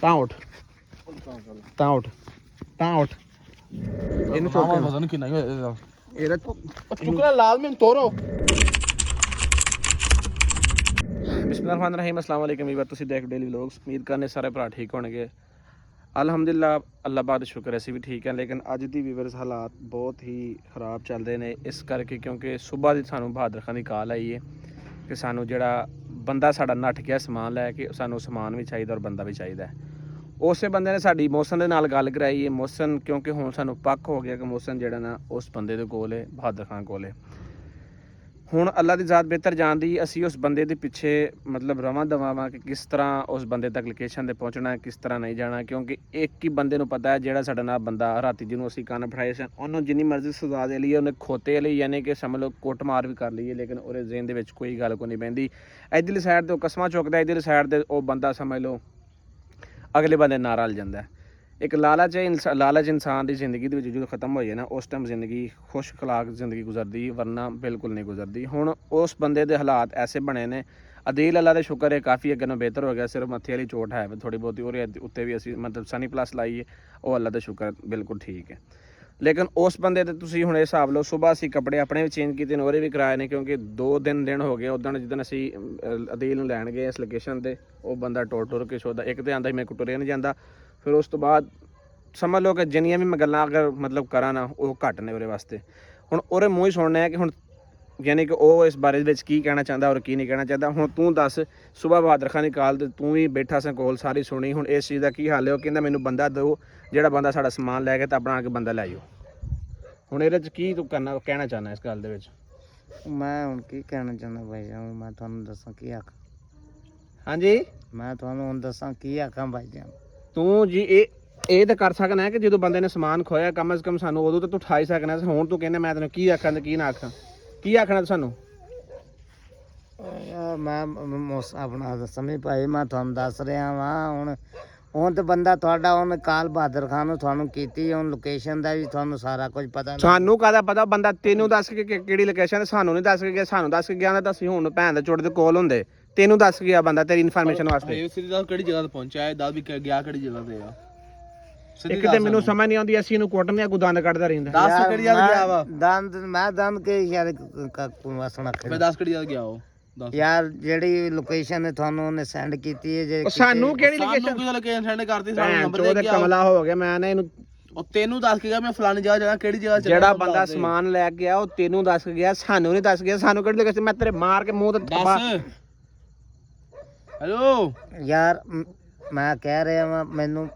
ਤਾਂ ਉੱਠ ਤਾਂ ਉੱਠ ਤਾਂ ਉੱਠ ਇਹਨੂੰ ਚੋਕੇ ਪਤਾ ਨਹੀਂ ਕਿੰਨਾ ਹੋਇਆ ਇਹਦਾ ਚੁੱਕਣਾ ਲਾਜ਼ਮੀ ਤੋਰੋ। ਬਿਸਮਿਲ੍ਲਾਹਿਰਰਹਿਮਾਨਿਰਰਹੀਮ अस्सलाम वालेकुम ਵੀਰ ਤੁਸੀਂ ਦੇਖ ਡੇਲੀ ਵਲੌਗਸ। ਉਮੀਦ ਕਰਨੇ ਸਾਰੇ ਭਰਾ ਠੀਕ ਹੋਣਗੇ। ਅਲਹਮਦੁਲਿਲਾ ਅੱਲਾਹ ਪਾਕ ਦਾ ਸ਼ੁਕਰ ਅਸੀਂ ਵੀ ਠੀਕ ਹਾਂ। ਲੇਕਿਨ ਅੱਜ ਦੀ ਵੀਵਰਸ ਹਾਲਾਤ ਬਹੁਤ ਹੀ ਖਰਾਬ ਚੱਲਦੇ ਨੇ ਇਸ ਕਰਕੇ ਕਿਉਂਕਿ ਸਵੇਰ ਦੀ ਸਾਨੂੰ ਬਹਾਦਰ ਖਾਨ ਦੀ ਕਾਲ ਆਈ ਹੈ ਕਿ ਸਾਨੂੰ ਜਿਹੜਾ ਬੰਦਾ ਸਾਡਾ ਨੱਠ ਗਿਆ ਸਮਾਨ ਲੈ ਕੇ, ਸਾਨੂੰ ਸਮਾਨ ਵੀ ਚਾਹੀਦਾ ਔਰ ਬੰਦਾ ਵੀ ਚਾਹੀਦਾ। ਉਸੇ ਬੰਦੇ ਨੇ ਸਾਡੀ ਮੋਹਸਨ ਦੇ ਨਾਲ ਗੱਲ ਕਰਾਈ ਹੈ। ਮੋਹਸਨ ਕਿਉਂਕਿ ਹੁਣ ਸਾਨੂੰ ਪੱਕ ਹੋ ਗਿਆ ਕਿ ਮੋਹਸਨ ਜਿਹੜਾ ਨਾ ਉਸ ਬੰਦੇ ਦੇ ਕੋਲ ਹੈ, ਬਹਾਦਰ ਖਾਨ ਕੋਲ ਹੈ। ਹੁਣ ਅੱਲਾ ਦੀ ਜ਼ਾਤ ਬਿਹਤਰ ਜਾਣਦੀ ਅਸੀਂ ਉਸ ਬੰਦੇ ਦੇ ਪਿੱਛੇ ਮਤਲਬ ਰਵਾਂ ਦਵਾਵਾਂ ਕਿ ਕਿਸ ਤਰ੍ਹਾਂ ਉਸ ਬੰਦੇ ਤੱਕ ਲੋਕੇਸ਼ਨ 'ਤੇ ਪਹੁੰਚਣਾ, ਕਿਸ ਤਰ੍ਹਾਂ ਨਹੀਂ ਜਾਣਾ। ਕਿਉਂਕਿ ਇੱਕ ਹੀ ਬੰਦੇ ਨੂੰ ਪਤਾ ਹੈ ਜਿਹੜਾ ਸਾਡਾ ਨਾਲ ਬੰਦਾ ਰਾਤੀ ਜਿਹਨੂੰ ਅਸੀਂ ਕੰਨ ਫੜਾਏ ਸਨ, ਉਹਨੂੰ ਜਿੰਨੀ ਮਰਜ਼ੀ ਸਜ਼ਾ ਦੇ ਲਈਏ, ਉਹਨੇ ਖੋਤੇ ਲਈ ਯਾਨੀ ਕਿ ਸਮਝ ਲਓ ਕੁੱਟਮਾਰ ਵੀ ਕਰ ਲਈਏ, ਲੇਕਿਨ ਉਹਦੇ ਜ਼ੇਨ ਦੇ ਵਿੱਚ ਕੋਈ ਗੱਲ ਕੋਈ ਨਹੀਂ ਪੈਂਦੀ। ਇੱਧਰਲੀ ਸਾਈਡ 'ਤੇ ਉਹ ਕਸਮਾਂ ਚੁੱਕਦਾ, ਇੱਧਰਲੀ ਸਾਈਡ 'ਤੇ ਉਹ ਬੰਦਾ ਸਮਝ ਲਓ ਅਗਲੇ ਬੰਦੇ ਨਾਲ ਰਲ ਜਾਂਦਾ। ਇੱਕ ਲਾਲਚ ਹੈ, ਲਾਲਚ ਇਨਸਾਨ ਦੀ ਜ਼ਿੰਦਗੀ ਦੇ ਵਿੱਚ ਜਦੋਂ ਖਤਮ ਹੋ ਜਾਏ ਨਾ ਉਸ ਟਾਈਮ ਜ਼ਿੰਦਗੀ ਖੁਸ਼ ਖਲਾਕ ਜ਼ਿੰਦਗੀ ਗੁਜ਼ਰਦੀ, ਵਰਨਾ ਬਿਲਕੁਲ ਨਹੀਂ ਗੁਜ਼ਰਦੀ। ਹੁਣ ਉਸ ਬੰਦੇ ਦੇ ਹਾਲਾਤ ਐਸੇ ਬਣੇ ਨੇ। ਅਦੀਲ ਅੱਲਾ ਦਾ ਸ਼ੁਕਰ ਹੈ ਕਾਫੀ ਅੱਗੇ ਨੂੰ ਬਿਹਤਰ ਹੋ ਗਿਆ। ਸਿਰਫ ਮੱਥੇ ਵਾਲੀ ਚੋਟ ਹੈ ਥੋੜ੍ਹੀ ਬਹੁਤੀ, ਉਹਦੇ ਉੱਤੇ ਵੀ ਅਸੀਂ ਮਤਲਬ ਸਨੀ ਪਲੱਸ ਲਾਈਏ, ਉਹ ਅੱਲਾ ਦਾ ਸ਼ੁਕਰ ਬਿਲਕੁਲ ਠੀਕ ਹੈ। ਲੇਕਿਨ ਉਸ ਬੰਦੇ ਤੇ ਤੁਸੀਂ ਹੁਣ ਇਹ ਹਿਸਾਬ ਲਓ, ਸੁਬਾਹ ਅਸੀਂ ਕੱਪੜੇ ਆਪਣੇ ਵੀ ਚੇਂਜ ਕੀਤੇ ਨੇ, ਉਹਦੇ ਵੀ ਕਰਾਏ ਨੇ ਕਿਉਂਕਿ 2 ਦਿਨ ਹੋ ਗਏ ਉੱਦਣ ਜਿੱਦਣ ਅਸੀਂ ਅਦੀਲ ਨੂੰ ਲੈਣ ਗਏ ਇਸ ਲੋਕੇਸ਼ਨ 'ਤੇ। ਉਹ ਬੰਦਾ ਟੁਰ ਕੇ ਸੋਦਾ ਇੱਕ ਤਾਂ ਆਉਂਦਾ ਮੈਂ ਟੁਰਿਆ ਨਹੀਂ ਜਾਂਦਾ। ਫਿਰ ਉਸ ਤੋਂ ਬਾਅਦ ਸਮਝ ਲਓ ਕਿ ਜਿੰਨੀਆਂ ਵੀ ਮੈਂ ਗੱਲਾਂ ਅਗਰ ਮਤਲਬ ਕਰਾਂ ਨਾ ਉਹ ਘੱਟ ਨੇ ਉਹਦੇ ਵਾਸਤੇ। ਹੁਣ ਉਹਦੇ ਮੂੰਹ ਹੀ ਸੁਣਨੇ ਆ ਕਿ ਹੁਣ ਯਾਨੀ ਕਿ ਉਹ ਇਸ ਬਾਰੇ ਵਿੱਚ ਕੀ ਕਹਿਣਾ ਚਾਹੁੰਦਾ ਔਰ ਕੀ ਨਹੀਂ ਕਹਿਣਾ ਚਾਹੁੰਦਾ। ਹੁਣ ਤੂੰ ਦੱਸ, ਸੁਬਾਹ ਬਹਾਦਰ ਖਾਨ ਦੀ ਕਾਲ ਤੇ ਤੂੰ ਵੀ ਬੈਠਾ ਸਾਂ ਕੋਲ, ਸਾਰੀ ਸੁਣੀ। ਹੁਣ ਇਸ ਚੀਜ਼ ਦਾ ਕੀ ਹਾਲ ਹੈ? ਉਹ ਕਹਿੰਦਾ ਮੈਨੂੰ ਬੰਦਾ ਦਿਓ ਜਿਹੜਾ ਬੰਦਾ ਸਾਡਾ ਸਮਾਨ ਲੈ ਕੇ ਤਾਂ ਆਪਣਾ ਆ ਕੇ ਬੰਦਾ ਲੈ ਜਾਓ। ਹੁਣ ਇਹਦੇ 'ਚ ਕੀ ਤੂੰ ਕਹਿਣਾ ਚਾਹੁੰਦਾ ਇਸ ਗੱਲ ਦੇ ਵਿੱਚ? ਮੈਂ ਹੁਣ ਕੀ ਕਹਿਣਾ ਚਾਹੁੰਦਾ ਭਾਈ ਜਾਨ, ਮੈਂ ਤੁਹਾਨੂੰ ਦੱਸਾਂ ਕੀ ਆਖਾਂ। ਹਾਂਜੀ ਮੈਂ ਤੁਹਾਨੂੰ ਹੁਣ ਦੱਸਾਂ ਕੀ ਆਖਾਂ ਭਾਈ ਜਾਨ। ਤੂੰ ਜੀ ਇਹ ਤਾਂ ਕਰ ਸਕਣਾ ਕਿ ਜਦੋਂ ਬੰਦੇ ਨੇ ਸਮਾਨ ਖੋਇਆ ਕਮ ਅਜ਼ ਕਮ ਸਾਨੂੰ ਉਦੋਂ ਤਾਂ ਤੂੰ ਠਾਈ ਸਕਣਾ। ਹੁਣ ਤੂੰ ਕਹਿੰਦਾ ਮੈਂ ਤੈਨੂੰ ਕੀ ਆਖਾਂ ਤੇ ਕੀ ਨਾ ਆਖਾਂ, ਕੀ ਆਖਣਾ ਸਾਨੂੰ? ਯਾਰ ਮੈਂ ਆਪਣਾ ਦੱਸਾਂ ਨਹੀਂ ਭਾਈ, ਮੈਂ ਤੁਹਾਨੂੰ ਦੱਸ ਰਿਹਾ ਵਾਂ। ਹੁਣ ਤੇ ਬੰਦਾ ਤੁਹਾਡਾ ਉਹਨੇ ਕਾਲ ਬਹਾਦਰ ਖਾਨ ਨੂੰ ਤੁਹਾਨੂੰ ਕੀਤੀ, ਹੁਣ ਲੋਕੇਸ਼ਨ ਦਾ ਵੀ ਤੁਹਾਨੂੰ ਸਾਰਾ ਕੁਝ ਪਤਾ। ਸਾਨੂੰ ਕਾਹਦਾ ਪਤਾ? ਬੰਦਾ ਤੈਨੂੰ ਦੱਸ ਕੇ ਕਿਹੜੀ ਲੋਕੇਸ਼ਨ, ਸਾਨੂੰ ਨਹੀਂ ਦੱਸ ਕੇ ਗਿਆ। ਸਾਨੂੰ ਦੱਸ ਕੇ ਗਿਆ ਤਾਂ ਅਸੀਂ ਹੁਣ ਭੈਣ ਦੇ ਚੁੱਟ ਦੇ ਕੋਲ ਹੁੰਦੇ। ਤੈਨੂੰ ਦੱਸ ਗਿਆ ਬੰਦਾ ਤੇਰੀ ਇਨਫੋਰਮੇਸ਼ਨ ਵਾਸਤੇ। ਕਿਹੜੀ ਜਗ੍ਹਾ ਤੇ ਪਹੁੰਚਿਆ ਹੈ? ਦੱਸ ਵੀ ਗਿਆ ਕਿਹੜੀ ਜਗ੍ਹਾ ਤੇ ਆ? ਇੱਕ ਤੇ ਮੈਨੂੰ ਸਮਝ ਨਹੀਂ ਆਉਂਦੀ, ਅਸੀਂ ਇਹਨੂੰ ਕੁੱਟਨੇ ਆ ਕੋਈ ਦੰਦ ਕੱਢਦਾ ਰਹਿੰਦਾ। ਦੱਸ ਕਿਹੜੀ ਜਗ੍ਹਾ ਗਿਆ ਵਾ? ਦੰਦ ਕੇ ਯਾਰ ਵਸਣਾ ਮੈਂ ਦੱਸ ਕਿਹੜੀ ਜਗ੍ਹਾ ਗਿਆ ਉਹ? ਯਾਰ ਜਿਹੜੀ ਲੋਕੇਸ਼ਨ ਤੁਹਾਨੂੰ ਉਹਨੇ ਸੈਂਡ ਕੀਤੀ ਹੈ ਜੇ ਸਾਨੂੰ ਕਿਹੜੀ ਲੋਕੇਸ਼ਨ ਸੈਂਡ ਕਰਤੀ, ਸਾਨੂੰ ਨੰਬਰ ਦੇ ਉਹਦੇ ਕਮਲਾ ਹੋ ਗਿਆ। ਮੈਂ ਨਾ ਇਹਨੂੰ ਉਹ ਤੈਨੂੰ ਦੱਸ ਕੇ ਗਿਆ ਮੈਂ ਫਲਾਣੀ ਜਗ੍ਹਾ ਕਿਹੜੀ ਜਗ੍ਹਾ ਜਿਹੜਾ ਬੰਦਾ ਸਮਾਨ ਲੈ ਕੇ ਗਿਆ ਉਹ ਤੈਨੂੰ ਦੱਸ ਕੇ ਗਿਆ, ਸਾਨੂੰ ਨਹੀਂ ਦੱਸ ਗਿਆ। ਸਾਨੂੰ ਕਿਹੜੀ ਲੋਕੇਸ਼ਨ? ਮੈਂ ਤੇਰੇ ਮਾਰ ਕੇ ਮੂੰਹ ਤੇ ਦੱਸ। ਹੈਲੋ ਯਾਰ ਮੈਂ ਕਹਿ ਰਿਹਾ ਵਾਂ, ਮੈਨੂੰ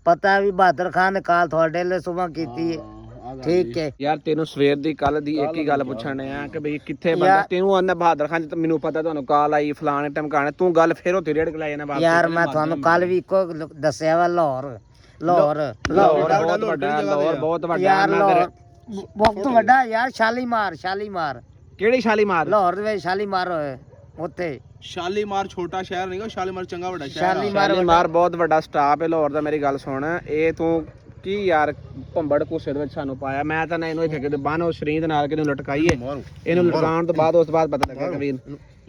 ਪਤਾ ਵੀ ਬਹਾਦਰ ਖਾਨ ਨੇ ਕਾਲ ਤੁਹਾਡੇ ਲਈ ਸੁਬਾਹ ਕੀਤੀ ਹੈ, ਠੀਕ ਹੈ ਯਾਰ। ਤੈਨੂੰ ਸਵੇਰ ਦੀ ਕੱਲ ਦੀ ਇੱਕ ਹੀ ਗੱਲ ਪੁੱਛਣ ਆ ਕਿ ਬਈ ਕਿੱਥੇ ਬੰਦਾ, ਤੈਨੂੰ ਆਂਦਾ ਬਹਾਦਰ ਖਾਨ ਚ ਮੈਨੂੰ ਪਤਾ ਤੁਹਾਨੂੰ ਕਾਲ ਆਈ ਫਲਾਣੇ ਟਮਕਾਣੇ, ਤੂੰ ਗੱਲ ਫੇਰ ਉੱਥੇ ਰੇੜ ਕੇ ਲੈ ਜਾਣਾ ਵਾਪਸ। ਯਾਰ ਮੈਂ ਤੁਹਾਨੂੰ ਕੱਲ ਵੀ ਇੱਕੋ ਦੱਸਿਆ ਵਾ, ਲਾਹੌਰ ਬਹੁਤ ਵੱਡਾ, ਲਾਹੌਰ ਬਹੁਤ ਵੱਡਾ ਯਾਰ, ਲਾਹੌਰ ਬਹੁਤ ਵੱਡਾ ਯਾਰ। ਸ਼ਾਲੀਮਾਰ ਕਿਹੜੀ ਸ਼ਾਲੀਮਾਰ? ਲਾਹੌਰ ਦੇ ਵਿੱਚ ਸ਼ਾਲੀਮਾਰ ਹੋਏ ਉੱਥੇ। ਸ਼ਾਲੀਮਾਰ ਛੋਟਾ ਸ਼ਹਿਰ ਨਹੀਂਗਾ, ਸ਼ਾਲੀਮਾਰ ਚੰਗਾ ਵੱਡਾ ਸ਼ਹਿਰ ਆ। ਸ਼ਾਲੀਮਾਰ ਬਹੁਤ ਵੱਡਾ ਸਟਾਪ ਹੈ ਲਾਹੌਰ ਦਾ। ਮੇਰੀ ਗੱਲ ਸੁਣ, ਇਹ ਤੂੰ ਕੀ ਯਾਰ ਭੰਬੜ ਘੁੱਸੇ ਦੇ ਵਿੱਚ ਸਾਨੂੰ ਪਾਇਆ। ਮੈਂ ਤਾਂ ਨਾ ਇਹਨੂੰ ਇੱਥੇ ਕਿਤੇ ਬਾਨੋ ਸ਼ਰੀਰ ਦੇ ਨਾਲ ਕਿਤੇ ਲਟਕਾਈਏ, ਇਹਨੂੰ ਲਟਕਾਉਣ ਤੋਂ ਬਾਅਦ ਉਸ ਤੋਂ ਬਾਅਦ ਪਤਾ ਲੱਗਾ ਕਬੀਰ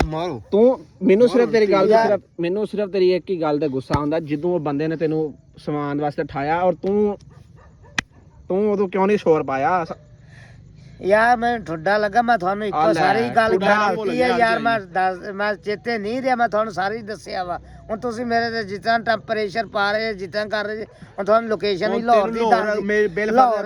ਮਾਰੋ ਤੂੰ ਮੈਨੂੰ ਸਿਰਫ ਤੇਰੀ ਗੱਲ ਦਾ ਮੈਨੂੰ ਸਿਰਫ ਤੇਰੀ ਇੱਕ ਹੀ ਗੱਲ ਦਾ ਗੁੱਸਾ ਆਉਂਦਾ, ਜਦੋਂ ਉਹ ਬੰਦੇ ਨੇ ਤੈਨੂੰ ਸਮਾਨ ਵਾਸਤੇ ਠਾਇਆ ਔਰ ਤੂੰ ਉਦੋਂ ਕਿਉਂ ਨਹੀਂ ਸ਼ੋਰ ਪਾਇਆ? ਯਾਰ ਮੈਨੂੰ ਠੁੱਡਾ ਲੱਗਾ। ਮੈਂ ਤੁਹਾਨੂੰ ਇੱਕੋ ਸਾਰੀ ਗੱਲ ਕੀਤੀ ਹੈ ਯਾਰ। ਮੈਂ ਚੇਤੇ ਨਹੀਂ ਰਿਹਾ, ਮੈਂ ਤੁਹਾਨੂੰ ਸਾਰੀ ਦੱਸਿਆ ਵਾ। ਹੁਣ ਤੁਸੀਂ ਮੇਰੇ ਤੇ ਜਿੱਦਾਂ ਟੈਂਪਰੇਚਰ ਪਾ ਰਹੇ, ਜਿੱਦਾਂ ਕਰ ਰਹੇ, ਹੁਣ ਤੁਹਾਨੂੰ ਲੋਕੇਸ਼ਨ ਹੀ ਲਾਹੌਰ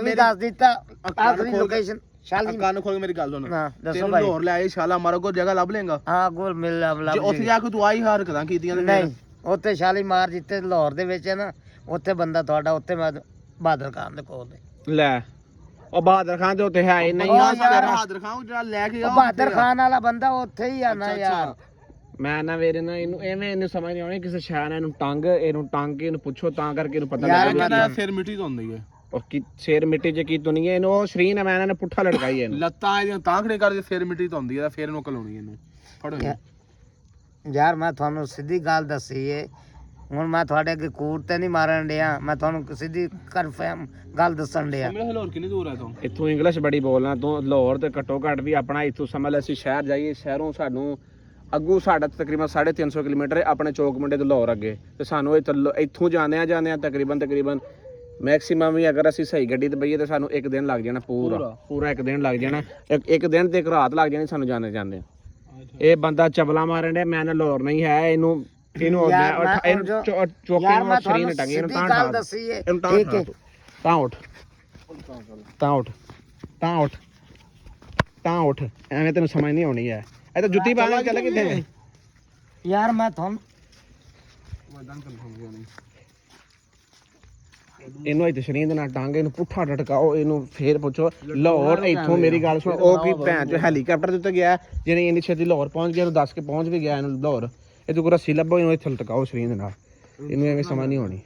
ਵੀ ਦੱਸ ਦਿੱਤਾ। ਆਖਰੀ ਲੋਕੇਸ਼ਨ ਸ਼ਾਲੀ। ਕੰਨ ਖੋਲ ਕੇ ਮੇਰੀ ਗੱਲ ਸੁਣ। ਹਾਂ ਦੱਸੋ ਤੈਨੂੰ ਭਾਈ। ਲਾਹੌਰ ਲੈ ਆਏ ਸ਼ਾਲਾ ਮਾਰੋ ਕੋ ਜਗ੍ਹਾ ਲੱਭ ਲੇਗਾ? ਹਾਂ ਗੋਲ ਮਿਲ ਜੇ ਉੱਥੇ ਜਾ ਕੇ ਤੂੰ ਆਈ ਹਰਕਤਾਂ ਕੀਤੀਆਂ ਨਹੀਂ, ਉੱਥੇ ਸ਼ਾਲੀਮਾਰ ਜਿੱਥੇ ਲਾਹੌਰ ਦੇ ਵਿੱਚ ਹੈ ਨਾ, ਉੱਥੇ ਬੰਦਾ ਤੁਹਾਡਾ, ਉੱਥੇ ਮੈਂ ਬਹਾਦਰ ਖਾਨ ਦੇ ਕੋਲ ਲੈ ਉਹ ਬਹਾਦਰ ਖਾਨ ਦੇ ਉੱਤੇ ਹੈ ਹੀ ਨਹੀਂ। ਬਹਾਦਰ ਖਾਨ ਜਿਹੜਾ ਲੈ ਕੇ ਗਿਆ ਬਹਾਦਰ ਖਾਨ ਵਾਲਾ ਬੰਦਾ ਉੱਥੇ ਹੀ ਆ ਨਾ ਯਾਰ। ਮੈਂ ਨਾ ਵੇਰੇ ਨਾ ਇਹਨੂੰ ਐਵੇਂ ਇਹਨੂੰ ਸਮਝ ਨਹੀਂ ਆਉਣੀ ਕਿਸੇ ਸ਼ਾਇਰ ਇਹਨੂੰ ਟੰਗ ਕੇ ਇਹਨੂੰ ਪੁੱਛੋ ਤਾਂ ਕਰਕੇ ਇਹਨੂੰ ਪਤਾ ਲੱਗਦਾ। ਸਿਰ ਮਿੱਟੀ ਤੋਂ ਹੁੰਦੀ ਹੈ ਉਹ ਕੀ ਸਿਰ ਮਿੱਟੀ ਚ ਕੀ ਦੁਨੀਆ ਇਹਨੂੰ ਉਹ ਸ਼ਰੀਨ ਹੈ। ਮੈਂ ਇਹਨਾਂ ਨੇ ਪੁੱਠਾ ਲਟਕਾਈ ਇਹਨੂੰ, ਲੱਤਾਂ ਇਹਦੀਆਂ ਤਾਂ ਖੜੇ ਕਰਦੇ ਸਿਰ ਮਿੱਟੀ ਤੋਂ ਹੁੰਦੀ ਹੈ, ਫੇਰ ਇਹਨੂੰ ਕਲਾਉਣੀ ਇਹਨੂੰ ਫੜੋ ਯਾਰ। ਮੈਂ ਤੁਹਾਨੂੰ ਸਿੱਧੀ ਗੱਲ ਦੱਸੀ ਏ, ਹੁਣ ਮੈਂ ਤੁਹਾਡੇ ਅੱਗੇ ਕੂੜ ਤੇ ਨਹੀਂ ਮਾਰਨ ਡਿਆ, ਮੈਂ ਤੁਹਾਨੂੰ ਸਿੱਧੀ ਕਨਫਰਮ ਗੱਲ ਦੱਸਣ ਡਿਆ। ਲਾਹੌਰ ਕਿੰਨੀ ਦੂਰ ਹੈ ਤੂੰ? ਇੱਥੋਂ ਇੰਗਲਿਸ਼ ਬੜੀ ਬੋਲਣਾ ਤੂੰ। ਲਾਹੌਰ ਤੇ ਘੱਟੋ ਘੱਟ ਵੀ ਆਪਣਾ ਇੱਥੋਂ ਸਮਝ ਲੈ ਅਸੀਂ ਸ਼ਹਿਰ ਜਾਈਏ, ਸ਼ਹਿਰੋਂ ਸਾਨੂੰ ਅੱਗੂ ਸਾਡਾ ਤਕਰੀਬਨ 350 ਕਿਲੋਮੀਟਰ ਹੈ ਆਪਣੇ ਚੌਕ ਮੁੰਡੇ ਤੋਂ ਲਾਹੌਰ ਅੱਗੇ ਤੇ ਸਾਨੂੰ ਇੱਥੋਂ ਜਾਂਦੇ ਆ ਤਕਰੀਬਨ ਮੈਕਸਿਮਮ ਵੀ ਅਗਰ ਅਸੀਂ ਸਹੀ ਗੱਡੀ ਤੇ ਬਈਏ ਤੇ ਸਾਨੂੰ ਇੱਕ ਦਿਨ ਲੱਗ ਜਾਣਾ ਪੂਰਾ ਇੱਕ ਦਿਨ ਲੱਗ ਜਾਣਾ ਇੱਕ ਦਿਨ ਤੇ ਇੱਕ ਰਾਤ ਲੱਗ ਜਾਣੀ ਸਾਨੂੰ ਜਾਂਦੇ ਇਹ ਬੰਦਾ ਚਬਲਾ ਮਾਰਨ ਡਿਆ ਮੈਂ ਨਾ ਲਾਹੌਰ ਨਹੀਂ ਹੈ ਇਹਨੂੰ ਚੌਕੇ ਨੂੰ ਸ਼ਰੀਰ ਟੰਗੇ ਇਹਨੂੰ ਤਾਂ ਉੱਠ ਐਵੇਂ ਤੈਨੂੰ ਸਮਝ ਨਹੀਂ ਆਉਣੀ ਹੈ ਇਹ ਤਾਂ ਜੁੱਤੀ ਪਾ ਕੇ ਚੱਲ ਕਿੱਥੇ ਯਾਰ ਮੈਂ ਤੁਹਾਨੂੰ ਇਹਨੂੰ ਇੱਥੇ ਸ਼ਰੀਰ ਦੇ ਨਾਲ ਟੰਗ ਇਹਨੂੰ ਪੁੱਠਾ ਟਟਕਾਓ ਇਹਨੂੰ ਫੇਰ ਪੁੱਛੋ ਲਾਹੌਰ ਇੱਥੋਂ ਮੇਰੀ ਗੱਲ ਸੁਣ ਉਹ ਕੀ ਭੈਣ ਚੋ ਹੈਲੀਕਾਪਟਰ ਦੇ ਉੱਤੇ ਗਿਆ ਜਿਹਨੇ ਇੰਨੀ ਛੇਤੀ ਲਾਹੌਰ ਪਹੁੰਚ ਗਿਆ ਦੱਸ ਕੇ ਪਹੁੰਚ ਵੀ ਗਿਆ ਇਹਨੂੰ ਲਾਹੌਰ ਇਹ ਤੂੰ ਰੱਸੀ ਲੱਭੋ ਇਹਨੂੰ ਇੱਥੇ ਲਟਕਾਓ ਸ਼ਰੀਰ ਦੇ ਨਾਲ ਇਹਨੂੰ ਐਵੇਂ ਸਮਝ ਨਹੀਂ ਆਉਣੀ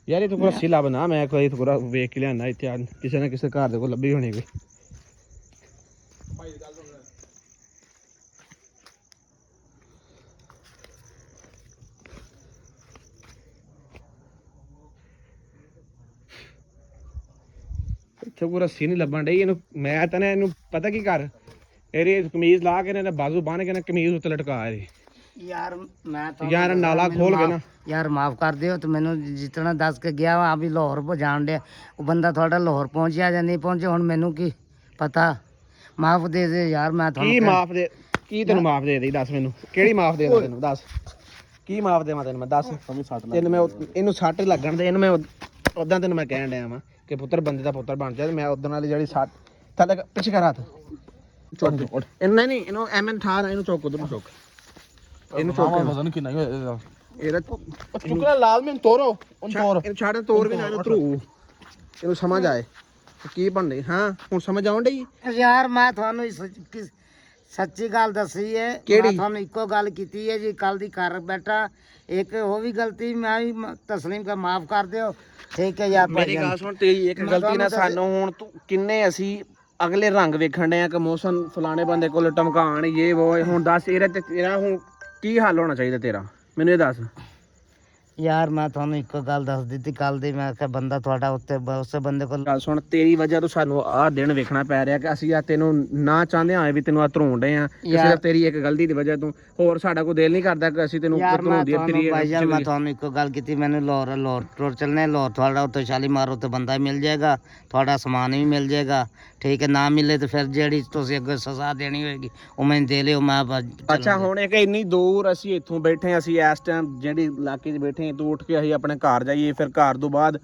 ਯਾਰ ਇਹ ਤੂੰ ਰੱਸੀ ਲੱਭ ਨਾ ਮੈਂ ਕੋਈ ਥੋੜਾ ਵੇਖ ਕੇ ਲਿਆਣਾ ਇੱਥੇ ਕਿਸੇ ਨਾ ਕਿਸੇ ਘਰ ਦੇ ਕੋਲ ਲੱਭੀ ਹੋਣੀ ਕੋਈ ਇੱਥੇ ਕੋਈ ਰੱਸੀ ਨਹੀਂ ਲੱਭਣ ਡਈ ਇਹਨੂੰ ਮੈਂ ਤਾਂ ਨਾ ਇਹਨੂੰ ਪਤਾ ਕੀ ਕਰ ਇਹਦੀ ਕਮੀਜ਼ ਲਾ ਕੇ ਇਹਨੇ ਬਾਜ਼ੂ ਬੰਨ ਕੇ ਨਾ ਕਮੀਜ਼ ਉੱਤੇ ਲਟਕਾ ਇਹਦੀ ਯਾਰ ਮੈਂ ਤਾਂ ਯਾਰ ਨਾਲਾ ਖੋਲ ਕੇ ਨਾ ਯਾਰ ਮਾਫ ਕਰ ਦਿਓ ਤੇ ਮੈਨੂੰ ਜਿਤਨਾ ਦੱਸ ਕੇ ਗਿਆ ਵਾ ਵੀ ਲਾਹੌਰ ਪਹੁੰਚਾਣ ਡਿਆ ਉਹ ਬੰਦਾ ਤੁਹਾਡਾ ਲਾਹੌਰ ਪਹੁੰਚਿਆ ਜਾਂ ਨਹੀਂ ਪਹੁੰਚਿਆ ਹੁਣ ਮੈਨੂੰ ਕੀ ਪਤਾ ਮਾਫ ਦੇ ਦੇ ਯਾਰ ਮੈਂ ਤੁਹਾਨੂੰ ਕੀ ਮਾਫ ਦੇ ਕੀ ਤੈਨੂੰ ਮਾਫ ਦੇ ਦੇ ਦੱਸ ਮੈਨੂੰ ਕਿਹੜੀ ਮਾਫ ਦੇ ਤੈਨੂੰ ਦੱਸ ਕੀ ਮਾਫ ਦੇਵਾਂ ਤੈਨੂੰ ਮੈਂ ਦੱਸ ਤੈਨੂੰ ਮੈਂ ਇਹਨੂੰ ਸੱਟ ਲੱਗਣ ਦੇ ਇਹਨੂੰ ਮੈਂ ਉਦਾਂ ਤੈਨੂੰ ਮੈਂ ਕਹਿਣ ਡਿਆ ਵਾਂ ਕਿ ਪੁੱਤਰ ਬੰਦੇ ਦਾ ਪੁੱਤਰ ਬਣ ਜਾ ਮੈਂ ਉਦੋਂ ਵਾਲੀ ਜਿਹੜੀ ਸੱਟ ਥੱਲੇ ਪਿੱਛੇ ਕਰ ਹੱਥ ਚੁੱਕ ਇਹਨੂੰ ਨਹੀਂ ਇਹਨੂੰ ਐਵੇਂ ਠਾ ਨਾ ਇਹਨੂੰ ਚੁੱਕ ਉਧਰ ਨੂੰ ਚੁੱਕ ਇਹਨੂੰ ਚੁੱਕ ਪਤਾ ਨਹੀਂ ਕਿੰਨਾ ਇਹਦਾ ਇਹਦਾ ਚੁੱਕਣਾ ਲਾਲ ਮੈਨੂੰ ਤੋਰੋ ਇਹਨੂੰ ਛੱਡ ਤੋਰ ਵੀ ਨਾ ਇਹਨੂੰ ਧਰੂ ਇਹਨੂੰ ਸਮਝ ਆਏ ਕੀ ਬਣਦੇ ਹਾਂ ਹੁਣ ਸਮਝ ਆਉਣ ਡਈ ਯਾਰ ਮੈਂ ਤੁਹਾਨੂੰ ਸੱਚੀ ਗੱਲ ਦੱਸੀ ਹੈ ਮੈਂ ਤੁਹਾਨੂੰ ਇੱਕੋ ਗੱਲ ਕੀਤੀ ਹੈ ਜੀ ਕੱਲ ਦੀ ਕਰ ਬੈਠਾ ਇੱਕ ਉਹ ਵੀ ਗਲਤੀ ਮੈਂ ਵੀ ਤਸਲੀਮ ਕਰ ਮਾਫ ਕਰ ਦਿਓ ਠੀਕ ਹੈ ਯਾਰ ਮੇਰੀ ਗੱਲ ਸੁਣ ਤੇਰੀ ਇੱਕ ਗਲਤੀ ਨਾਲ ਸਾਨੂੰ ਹੁਣ ਤੂੰ ਕਿੰਨੇ ਅਸੀਂ ਅਗਲੇ ਰੰਗ ਵੇਖਣ ਡਏ ਆ ਕਿ ਮੌਸਮ ਫਲਾਣੇ ਬੰਦੇ ਕੋਲ ਟਮਕਾਣ ਇਹ ਉਹ ਹੁਣ ਦੱਸ ਇਹਦਾ ਹੁਣ ਕੀ ਹੱਲ ਹੋਣਾ ਚਾਹੀਦਾ ਤੇਰਾ ਮੈਨੂੰ ਇਹ ਦੱਸ ਯਾਰ ਮੈਂ ਤੁਹਾਨੂੰ ਇੱਕੋ ਗੱਲ ਦੱਸ ਦਿੱਤੀ ਕੱਲ ਦੀ ਮੈਂ ਕਿਹਾ ਬੰਦਾ ਤੁਹਾਡਾ ਉੱਤੇ ਉਸੇ ਬੰਦੇ ਕੋਲ ਗੱਲ ਸੁਣ ਤੇਰੀ ਵਜ੍ਹਾ ਤੋਂ ਸਾਨੂੰ ਆਹ ਦਿਨ ਵੇਖਣਾ ਪੈ ਰਿਹਾ ਕਿ ਅਸੀਂ ਆ ਤੈਨੂੰ ਨਾ ਚਾਹੁੰਦੇ ਆਏ ਵੀ ਤੈਨੂੰ ਆ ਧਰੋਣ ਡਏ ਆ ਸਿਰਫ ਤੇਰੀ ਇੱਕ ਗਲਤੀ ਦੀ ਵਜ੍ਹਾ ਤੋਂ ਹੋਰ ਸਾਡਾ ਕੋਈ ਦਿਲ ਨਹੀਂ ਕਰਦਾ ਕਿ ਅਸੀਂ ਤੈਨੂੰ ਧਰੋਂਦੀ ਤੇਰੀ ਭਾਈਜਾਨ ਮੈਂ ਤੁਹਾਨੂੰ ਇੱਕੋ ਗੱਲ ਕੀਤੀ ਮੈਨੂੰ ਲਾਹੌਰ ਟੁਰ ਚੱਲਨੇ ਲਾਹੌਰ ਤੁਹਾਡਾ ਉੱਤੇ ਸ਼ਾਲੀਮਾਰ ਉੱਤੇ ਬੰਦਾ ਮਿਲ ਜਾਏਗਾ ਤੁਹਾਡਾ ਸਮਾਨ ਵੀ ਮਿਲ ਜਾਏਗਾ ਠੀਕ ਹੈ ਨਾ ਮਿਲੇ ਤੇ ਫਿਰ ਜਿਹੜੀ ਤੁਸੀਂ ਅੱਗੇ ਸਜ਼ਾ ਦੇਣੀ ਹੋਏਗੀ ਉਹ ਮੈਨੂੰ ਦੇ ਲਿਓ ਮੈਂ ਅੱਛਾ ਹੁਣ ਇੱਕ ਇੰਨੀ ਦੂਰ ਅਸੀਂ ਇੱਥੋਂ ਬੈਠੇ ਅਸੀਂ ਇਸ ਟਾਈਮ ਜਿਹੜੀ ਇਲਾਕੇ 'ਚ ਬੈਠੇ ਤੂੰ ਉੱਠ ਕੇ ਅਸੀਂ ਆਪਣੇ ਘਰ ਜਾਈਏ ਫਿਰ ਘਰ ਤੋਂ ਬਾਅਦ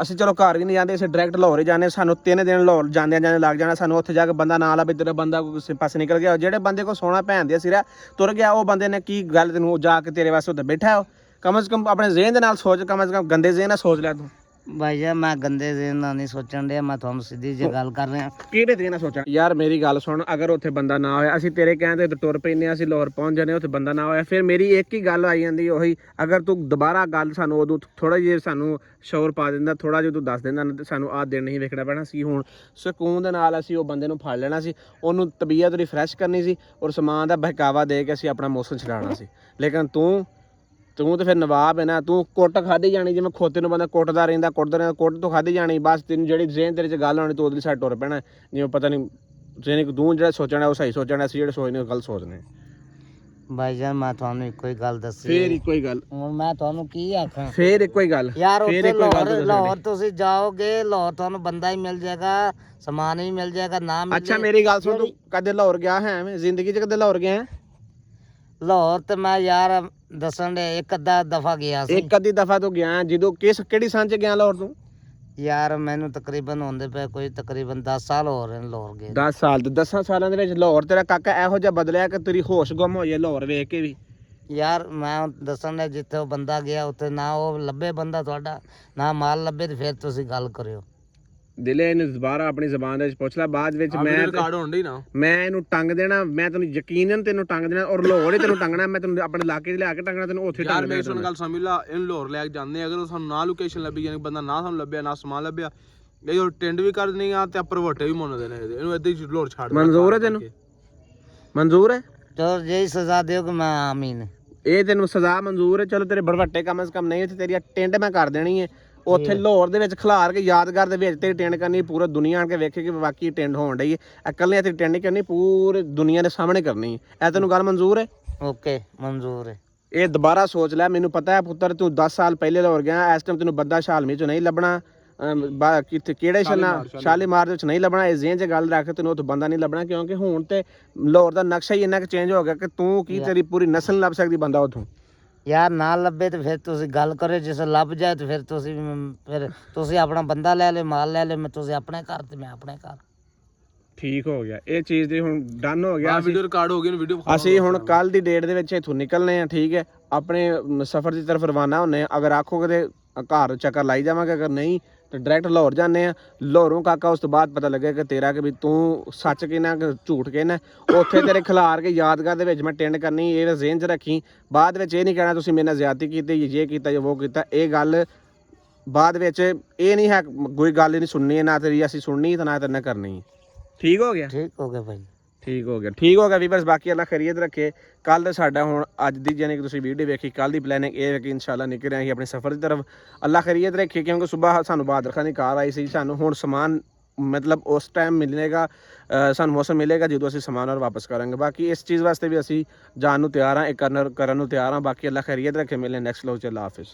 ਅਸੀਂ ਚਲੋ ਘਰ ਵੀ ਨਹੀਂ ਜਾਂਦੇ ਅਸੀਂ ਡਾਇਰੈਕਟ ਲਾਹੌਰ ਹੀ ਜਾਂਦੇ ਸਾਨੂੰ 3 ਦਿਨ ਲਾਹੌਰ ਜਾਂਦੇ ਲੱਗ ਜਾਣਾ ਸਾਨੂੰ ਉੱਥੇ ਜਾ ਕੇ ਬੰਦਾ ਨਾਲ ਆਵੇ ਤੇਰਾ ਬੰਦਾ ਕੋਈ ਪਾਸੇ ਨਿਕਲ ਗਿਆ ਜਿਹੜੇ ਬੰਦੇ ਕੋਲ ਸੋਨਾ ਭੈਣ ਦੇ ਸਿਰਾ ਤੁਰ ਗਿਆ ਉਹ ਬੰਦੇ ਨੇ ਕੀ ਗੱਲ ਤੈਨੂੰ ਜਾ ਕੇ ਤੇਰੇ ਵਾਸਤੇ ਉੱਤੇ ਬੈਠਾ ਕਮ ਸੇ ਕਮ ਆਪਣੇ ਜ਼ਿਹਨ ਦੇ ਨਾਲ ਸੋਚ ਕਮ ਸੇ ਕਮ ਗੰਦੇ ਜ਼ਿਹਨ ਨਾਲ ਸੋਚ ਲੈ ਤੂੰ ਭਾਈਆ ਮੈਂ ਗੰਦੇ ਜ਼ਿਹਨ ਨਾਲ ਨਹੀਂ ਸੋਚਣ ਡਿਆ ਮੈਂ ਤੁਹਾਨੂੰ ਸਿੱਧੀ ਜਿਹੀ ਗੱਲ ਕਰ ਰਿਹਾ ਕਿਹੜੇ ਦਿਨ ਨਾਲ ਸੋਚਣ ਯਾਰ ਮੇਰੀ ਗੱਲ ਸੁਣ ਅਗਰ ਉੱਥੇ ਬੰਦਾ ਨਾ ਹੋਇਆ ਅਸੀਂ ਤੇਰੇ ਕਹਿੰਦੇ ਟੁਰ ਪੈਂਦੇ ਹਾਂ ਅਸੀਂ ਲਾਹੌਰ ਪਹੁੰਚ ਜਾਂਦੇ ਉੱਥੇ ਬੰਦਾ ਨਾ ਹੋਇਆ ਫਿਰ ਮੇਰੀ ਇੱਕ ਹੀ ਗੱਲ ਆਈ ਜਾਂਦੀ ਉਹੀ ਅਗਰ ਤੂੰ ਦੁਬਾਰਾ ਗੱਲ ਸਾਨੂੰ ਉਦੋਂ ਥੋੜਾ ਜਿਹਾ ਸਾਨੂੰ ਸ਼ੌਰ ਪਾ ਦਿੰਦਾ ਥੋੜਾ ਜਿਹਾ ਤੂੰ ਦੱਸ ਦਿੰਦਾ ਸਾਨੂੰ ਆਹ ਦਿਨ ਨਹੀਂ ਵੇਖਣਾ ਪੈਣਾ ਸੀ ਹੁਣ ਸਕੂਨ ਦੇ ਨਾਲ ਅਸੀਂ ਉਹ ਬੰਦੇ ਨੂੰ ਫੜ ਲੈਣਾ ਸੀ ਉਹਨੂੰ ਤਬੀਅਤ ਰਿਫਰੈਸ਼ ਕਰਨੀ ਸੀ ਔਰ ਸਮਾਨ ਦਾ ਬਹਿਕਾਵਾ ਦੇ ਕੇ ਅਸੀਂ ਆਪਣਾ ਮੌਸਮ ਛਡਾਉਣਾ ਸੀ ਲੇਕਿਨ ਤੂੰ ਤੇ ਫਿਰ ਨਵਾਬ ਹੈ ਨਾ ਤੂੰ ਕੁੱਟ ਖਾਧੀ ਜਾਣੀ ਜਿਵੇਂ ਖੋਤੇ ਨੂੰ ਬੰਦਾ ਕੁੱਟਦਾ ਰਹਿੰਦਾ ਕੁੱਟ ਤੋਂ ਖਾਧੀ ਜਾਣੀ ਬਸ ਤੈਨੂੰ ਜਿਹੜੀ ਜ਼ਿਹਨ ਤੇਰੇ 'ਚ ਗੱਲ ਆਉਣੀ ਤੂੰ ਉਹਦੀ ਸਾਈਡ ਟੁਰ ਪੈਣਾ ਜਿਵੇਂ ਪਤਾ ਨਹੀਂ ਜ਼ਿਹਨ ਤੂੰ ਜਿਹੜਾ ਸੋਚਣਾ ਉਹ ਸਹੀ ਸੋਚਣਾ ਅਸੀਂ ਜਿਹੜੇ ਸੋਚਨੇ ਉਹ ਗਲਤ ਸੋਚਨੇ ਭਾਈਜਾਨ ਮੈਂ ਤੁਹਾਨੂੰ ਇੱਕੋ ਹੀ ਗੱਲ ਦੱਸੀ ਫੇਰ ਇੱਕੋ ਹੀ ਗੱਲ ਹੁਣ ਮੈਂ ਤੁਹਾਨੂੰ ਕੀ ਆਖਾਂ ਫੇਰ ਇੱਕੋ ਹੀ ਗੱਲ ਯਾਰ ਉੱਥੇ ਲਾਹੌਰ ਤੁਸੀਂ ਜਾਓਗੇ ਲਾਹੌਰ ਤੁਹਾਨੂੰ ਬੰਦਾ ਹੀ ਮਿਲ ਜਾਏਗਾ ਸਮਾਨ ਵੀ ਮਿਲ ਜਾਏਗਾ ਨਾ ਮਿਲੇ ਅੱਛਾ ਮੇਰੀ ਗੱਲ ਸੁਣ ਤੂੰ ਕਦੇ ਲਾਹੌਰ ਗਿਆ ਹੈ ਐਵੇਂ ਜ਼ਿੰਦਗੀ 'ਚ ਕਦੇ ਲਾਹੌਰ ਗਿਆ ਲਾਹੌਰ ਤੇ ਮੈਂ ਯਾਰ ਦੱਸਣ ਦੇ ਇੱਕ ਅੱਧਾ ਦਫਾ ਗਿਆ ਸੀ ਇੱਕ ਅੱਧੀ ਦਫਾ ਤੋਂ ਗਿਆ ਜਦੋਂ ਕਿਹੜੀ ਸੰਨ 'ਚ ਗਿਆ ਲਾਹੌਰ ਤੂੰ ਯਾਰ ਮੈਨੂੰ ਤਕਰੀਬਨ ਹੁੰਦੇ ਪਏ ਕੋਈ ਤਕਰੀਬਨ 10 ਸਾਲ ਹੋ ਰਹੇ ਨੇ ਲਾਹੌਰ ਗਏ 10 ਸਾਲ ਤੇ 10 ਸਾਲਾਂ ਦੇ ਵਿੱਚ ਲਾਹੌਰ ਤੇਰਾ ਕਾਕਾ ਇਹੋ ਜਿਹਾ ਬਦਲਿਆ ਕਿ ਤੇਰੀ ਹੋਸ਼ ਗੁੰਮ ਹੋ ਜਾਏ ਲਾਹੌਰ ਵੇਖ ਕੇ ਵੀ ਯਾਰ ਮੈਂ ਦੱਸਣ ਦੇ ਜਿੱਥੇ ਉਹ ਬੰਦਾ ਗਿਆ ਉੱਥੇ ਨਾ ਉਹ ਲੱਭੇ ਬੰਦਾ ਤੁਹਾਡਾ ਨਾ ਮਾਲ ਲੱਭੇ ਤੇ ਫਿਰ ਤੁਸੀਂ ਗੱਲ ਕਰਿਓ ਦਿਲੇ ਇਹਨੂੰ ਦੁਬਾਰਾ ਆਪਣੀ ਜ਼ਬਾਨ ਦੇ ਵਿੱਚ ਪੁੱਛ ਲੈ ਬਾਅਦ ਵਿੱਚ ਮੈਂ ਇਹਨੂੰ ਟੰਗ ਦੇਣਾ ਮੈਂ ਤੈਨੂੰ ਯਕੀਨਨ ਤੈਨੂੰ ਟੰਗ ਦੇਣਾ ਔਰ ਲਾਹੌਰ ਹੀ ਤੈਨੂੰ ਟੰਗਣਾ ਮੈਂ ਤੈਨੂੰ ਆਪਣੇ ਇਲਾਕੇ 'ਚ ਲਿਆ ਕੇ ਟੰਗਣਾ ਤੈਨੂੰ ਉੱਥੇ ਟੰਗ ਦੇਣਾ ਯਾਰ ਗੱਲ ਸਮਝ ਲਾ ਇਹਨੂੰ ਲਾਹੌਰ ਲੈ ਕੇ ਜਾਂਦੇ ਅਗਰ ਸਾਨੂੰ ਨਾ ਲੋਕੇਸ਼ਨ ਲੱਭੀ ਯਾਨੀ ਬੰਦਾ ਨਾ ਸਾਨੂੰ ਲੱਭਿਆ ਨਾ ਸਮਾਨ ਲੱਭਿਆ ਇਹ ਉਹ ਟੈਂਡ ਵੀ ਕਰ ਦੇਣੀ ਆ ਤੇ ਪ੍ਰਵੋਟੇ ਵੀ ਮੰਨਦੇ ਨੇ ਇਹਨੂੰ ਏਦਾਂ ਹੀ ਲਾਹੌਰ ਛੱਡ ਮਨਜ਼ੂਰ ਹੈ ਤੈਨੂੰ ਮਨਜ਼ੂਰ ਹੈ ਚਲੋ ਜੇ ਸਜ਼ਾ ਦਿਓਗੇ ਮੈਂ ਆਮੀਨ ਇਹ ਤੈਨੂੰ ਸਜ਼ਾ ਮਨਜ਼ੂਰ ਹੈ ਚਲੋ ਤੇਰੇ ਬੜਵੱਟੇ ਕਮ ਸੇ ਕਮ ਨਹੀਂ ਤੇ ਤੇਰੀ ਟੈਂਡ ਮੈਂ ਕਰ ਦੇਣੀ ਹੈ ਉੱਥੇ ਲਾਹੌਰ ਦੇ ਵਿੱਚ ਖਿਲਾਰ ਕੇ ਯਾਦਗਾਰ ਦੇ ਵਿੱਚ ਤੇਰੀ ਟੈਂਡ ਕਰਨੀ, ਪੂਰਾ ਦੁਨੀਆ ਆਣ ਕੇ ਵੇਖੇ ਕਿ ਵਾਕਈ ਟੈਂਡ ਹੋਣ ਡਈ ਹੈ। ਇਕੱਲੇ ਤੇ ਟੈਂਡ ਨਹੀਂ ਕਰਨੀ, ਪੂਰੀ ਦੁਨੀਆ ਦੇ ਸਾਹਮਣੇ ਕਰਨੀ ਹੈ। ਇਹ ਤੈਨੂੰ ਗੱਲ ਮਨਜ਼ੂਰ ਹੈ? ਓਕੇ ਮਨਜ਼ੂਰ ਹੈ। ਇਹ ਦੁਬਾਰਾ ਸੋਚ ਲੈ, ਮੈਨੂੰ ਪਤਾ ਹੈ ਪੁੱਤਰ ਤੂੰ 10 ਸਾਲ ਪਹਿਲੇ ਲਾਹੌਰ ਗਿਆ, ਇਸ ਟਾਈਮ ਤੈਨੂੰ ਬੰਦਾ ਸ਼ਾਲਮੀ ਚੋਂ ਨਹੀਂ ਲੱਭਣਾ, ਕਿੱਥੇ ਕਿਹੜੇ ਸ਼ਾਲੀਮਾਰ ਦੇ ਵਿੱਚ ਨਹੀਂ ਲੱਭਣਾ। ਇਹ ਜ਼ਿਹਨ 'ਚ ਗੱਲ ਰੱਖ, ਤੈਨੂੰ ਉੱਥੇ ਬੰਦਾ ਨਹੀਂ ਲੱਭਣਾ, ਕਿਉਂਕਿ ਹੁਣ ਤੇ ਲਾਹੌਰ ਦਾ ਨਕਸ਼ਾ ਹੀ ਇੰਨਾ ਕੁ ਚੇਂਜ ਹੋ ਗਿਆ ਕਿ ਤੂੰ ਕੀ ਤੇਰੀ ਪੂਰੀ ਨਸਲ ਨਹੀਂ ਲੱਭ ਸਕਦੀ ਬੰਦਾ ਉੱਥੋਂ। ਯਾਰ ਨਾ ਲੱਭੇ ਤੇ ਫਿਰ ਤੁਸੀਂ ਗੱਲ ਕਰੋ, ਜਿਸ ਲੱਭ ਜਾਏ ਤੇ ਫਿਰ ਤੁਸੀਂ ਆਪਣਾ ਬੰਦਾ ਲੈ ਲਿਓ, ਮਾਲ ਲੈ ਲਿਓ, ਮੈਂ ਤੁਸੀਂ ਆਪਣੇ ਘਰ ਤੇ ਮੈਂ ਆਪਣੇ ਘਰ। ਠੀਕ ਹੋ ਗਿਆ, ਇਹ ਚੀਜ਼ ਦੀ ਹੁਣ ਡਨ ਹੋ ਗਿਆ। ਵੀਡੀਓ ਰਿਕਾਰਡ ਹੋ ਗਈ, ਵੀਡੀਓ ਅਸੀਂ ਹੁਣ ਕੱਲ ਦੀ ਡੇਟ ਦੇ ਵਿੱਚ ਇੱਥੋਂ ਨਿਕਲਨੇ ਆ, ਠੀਕ ਹੈ, ਆਪਣੇ ਸਫ਼ਰ ਦੀ ਤਰਫ ਰਵਾਨਾ ਹੁੰਨੇ ਆ। ਅਗਰ ਆਖੋਗੇ ਤੇ ਘਰ ਚੱਕਰ ਲਾਈ ਜਾਵਾਂਗੇ, ਅਗਰ ਨਹੀਂ ਤੇ ਡਾਇਰੈਕਟ ਲਾਹੌਰ ਜਾਂਦੇ ਆ। ਲਾਹੌਰੋਂ ਕਾਕਾ ਉਸ ਤੋਂ ਬਾਅਦ ਪਤਾ ਲੱਗਿਆ ਕਿ ਤੇਰਾ ਕਿ ਵੀ ਤੂੰ ਸੱਚ ਕਹਿਣਾ ਕਿ ਝੂਠ ਕਹਿਣਾ। ਉੱਥੇ ਤੇਰੇ ਖਿਲਾਰ ਕੇ ਯਾਦਗਾਰ ਦੇ ਵਿੱਚ ਮੈਂ ਟੈਂਡ ਕਰਨੀ, ਇਹ ਜ਼ਿਹਨ 'ਚ ਰੱਖੀ। ਬਾਅਦ ਵਿੱਚ ਇਹ ਨਹੀਂ ਕਹਿਣਾ ਤੁਸੀਂ ਮੇਰੇ ਨਾਲ ਜ਼ਿਆਦਤੀ ਕੀਤੀ, ਇਹ ਕੀਤਾ ਜਾਂ ਉਹ ਕੀਤਾ। ਇਹ ਗੱਲ ਬਾਅਦ ਵਿੱਚ ਇਹ ਨਹੀਂ ਹੈ, ਕੋਈ ਗੱਲ ਨਹੀਂ ਸੁਣਨੀ, ਨਾ ਤੇਰੀ ਅਸੀਂ ਸੁਣਨੀ ਤੇ ਨਾ ਤੇਰੇ ਨਾਲ ਕਰਨੀ। ਠੀਕ ਹੋ ਗਿਆ? ਠੀਕ ਹੋ ਗਿਆ ਭਾਈ, ਠੀਕ ਹੋ ਗਿਆ, ਠੀਕ ਹੋ ਗਿਆ ਵੀਵਰਸ। ਬਾਕੀ ਅੱਲਾ ਖੈਰੀਅਤ ਰੱਖੇ। ਕੱਲ ਸਾਡਾ ਹੁਣ ਅੱਜ ਦੀ ਜਾਨੀ ਕਿ ਤੁਸੀਂ ਵੀਡੀਓ ਵੇਖੀ, ਕੱਲ ਦੀ ਪਲੈਨਿੰਗ ਇਹ ਹੈ ਕਿ ਇਨਸ਼ਾਅੱਲਾ ਨਿਕਲ ਰਹੇ ਅਸੀਂ ਆਪਣੇ ਸਫ਼ਰ ਦੀ ਤਰਫ। ਅੱਲਾ ਖੈਰੀਅਤ ਰੱਖੇ, ਕਿਉਂਕਿ ਸਵੇਰ ਸਾਨੂੰ ਬਹਾਦਰ ਖਾਨ ਦੀ ਕਾਰ ਆਈ ਸੀ। ਸਾਨੂੰ ਹੁਣ ਸਮਾਨ ਮਤਲਬ ਉਸ ਟਾਈਮ ਮਿਲੇਗਾ, ਸਾਨੂੰ ਮੌਸਮ ਮਿਲੇਗਾ ਜਦੋਂ ਅਸੀਂ ਸਮਾਨ ਔਰ ਵਾਪਸ ਕਰਾਂਗੇ। ਬਾਕੀ ਇਸ ਚੀਜ਼ ਵਾਸਤੇ ਵੀ ਅਸੀਂ ਜਾਣ ਨੂੰ ਤਿਆਰ ਹਾਂ, ਇਹ ਕਰਨ ਨੂੰ ਤਿਆਰ ਹਾਂ। ਬਾਕੀ ਅੱਲਾ ਖੈਰੀਅਤ ਰੱਖੇ, ਮਿਲਨੇ ਨੈਕਸਟ ਵਲੌਗ 'ਚ। ਅੱਲਾ ਹਾਫਿਜ਼।